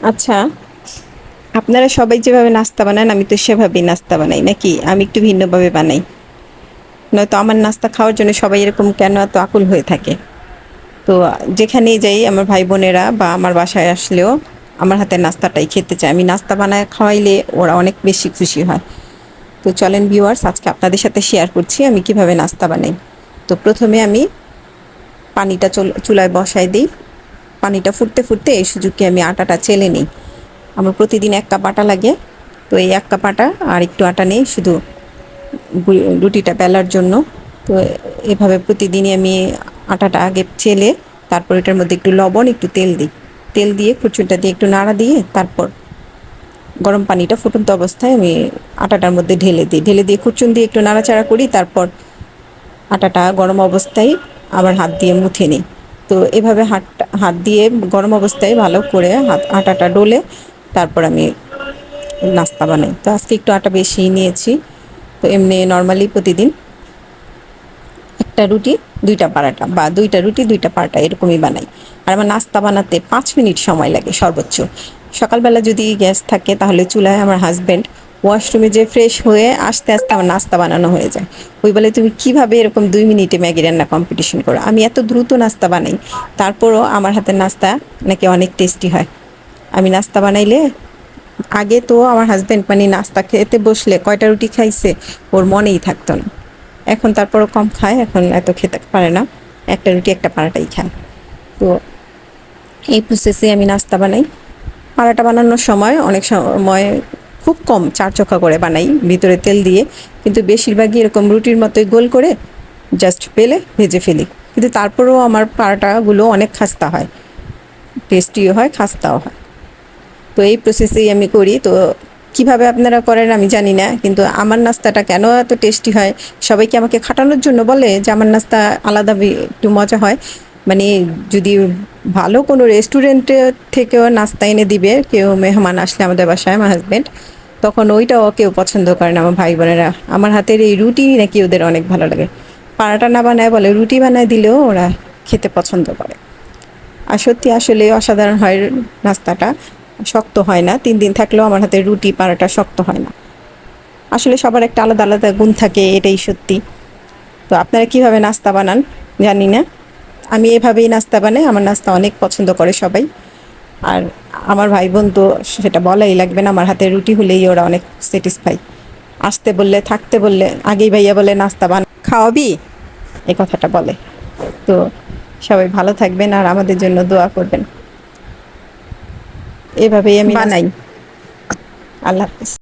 আচ্ছা, আপনারা সবাই যেভাবে নাস্তা বানান আমি তো সেভাবেই নাস্তা বানাই, নাকি আমি একটু ভিন্নভাবে বানাই? নয়তো আমার নাস্তা খাওয়ার জন্য সবাই এরকম কেন এত আকুল হয়ে থাকে? তো যেখানেই যাই আমার ভাই বোনেরা বা আমার বাসায় আসলেও আমার হাতের নাস্তাটাই খেতে চায়। আমি নাস্তা বানায় খাওয়াইলে ওরা অনেক বেশি খুশি হয়। তো চলেন ভিউয়ার্স, আজকে আপনাদের সাথে শেয়ার করছি আমি কিভাবে নাস্তা বানাই। তো প্রথমে আমি পানিটা চুলায় বসাই দিই। পানিটা ফুটতে ফুটতে এই সুযোগে আমি আটাটা চেলে নিই। আমার প্রতিদিন 1 কাপ আটা লাগে। তো এই 1 কাপ আটা আর একটু আটা নেই শুধু রুটিটা বেলার জন্য। তো এভাবে প্রতিদিনই আমি আটাটা আগে চেলে তারপর এটার মধ্যে একটু লবণ একটু তেল দিই। তেল দিয়ে খুরচুরটা দিয়ে একটু নাড়া দিয়ে তারপর গরম পানিটা ফুটন্ত অবস্থায় আমি আটাটার মধ্যে ঢেলে দিয়ে খুরচুন দিয়ে একটু নাড়াচাড়া করি। তারপর আটাটা গরম অবস্থায় আবার হাত দিয়ে মুথে নিই। তো এভাবে হাত দিয়ে গরম অবস্থায় ভালো করে আটাটা ডলে তারপর আমি নাস্তা বানাই। তো আজকে একটু আটা বেশি নিয়েছি। তো এমনি নর্মালি প্রতিদিন একটা রুটি 2টা পারাটা বা 2টা রুটি 2টা পারাটা এরকমই বানাই। আর আমার নাস্তা বানাতে 5 মিনিট সময় লাগে সর্বোচ্চ। সকালবেলা যদি গ্যাস থাকে তাহলে চুলায় আমার হাজব্যান্ড ওয়াশরুমে যে ফ্রেশ হয়ে আস্তে আস্তে আমার নাস্তা বানানো হয়ে যায়। ওই বলে তুমি কিভাবে এরকম 2 মিনিটে ম্যাগি রান্না কম্পিটিশন করো? আমি এত দ্রুত নাস্তা বানাই, তারপরও আমার হাতের নাস্তা নাকি অনেক টেস্টি হয়। আমি নাস্তা বানাইলে আগে তো আমার হাজব্যান্ড মানে নাস্তা খেতে বসলে কয়টা রুটি খাইছে ওর মনেই থাকতো না। এখন তারপরও কম খায়, এখন এত খেতে পারে না, একটা রুটি একটা পারাটাই খায়। তো এই প্রসেসে আমি নাস্তা বানাই। পারাটা বানানোর সময় অনেক সময় খুব কম 4 চোখা করে বানাই ভিতরে তেল দিয়ে, কিন্তু বেশিরভাগই এরকম রুটির মতোই গোল করে জাস্ট বেলে ভেজে ফেলি। কিন্তু তারপরেও আমার পারাটাগুলো অনেক খাস্তা হয়, টেস্টিও হয়, খাস্তাও হয়। তো এই প্রসেসেই আমি করি। তো কিভাবে আপনারা করেন আমি জানি না, কিন্তু আমার নাস্তাটা কেন এত টেস্টি হয়? সবাইকে আমাকে খাটানোর জন্য বলে যে আমার নাস্তা আলাদা একটু মজা হয়। মানে যদি ভালো কোনো রেস্টুরেন্টে থেকেও নাস্তা এনে দিবে কেউ মেহমান আসলে আমাদের বাসায়, আমার হাজব্যান্ড, তখন ওইটাও কেউ পছন্দ করে না। আমার ভাই বোনেরা আমার হাতের এই রুটি নাকি ওদের অনেক ভালো লাগে। পারাটা না বানায় বলে রুটি বানায় দিলেও ওরা খেতে পছন্দ করে। আর সত্যি আসলে অসাধারণ হয় নাস্তাটা, শক্ত হয় না। 3 দিন থাকলেও আমার হাতে রুটি পারাটা শক্ত হয় না। আসলে সবার একটা আলাদা আলাদা গুণ থাকে, এটাই সত্যি। তো আপনারা কিভাবে নাস্তা বানান জানি না, আমি এভাবেই নাস্তা বানাই, আমার নাস্তা অনেক পছন্দ করে সবাই। আর আমার ভাই বোন তো সেটা বলাই লাগবে না, আমার হাতে রুটি হলেই ওরা অনেক স্যাটিসফাই। আসতে বললে থাকতে বললে আগেই ভাইয়া বলে নাস্তা খাওয়াবি, এই কথাটা বলে। তো সবাই ভালো থাকবেন আর আমাদের জন্য দোয়া করবেন। এভাবেই আমি বানাই। আল্লাহ হাফিজ।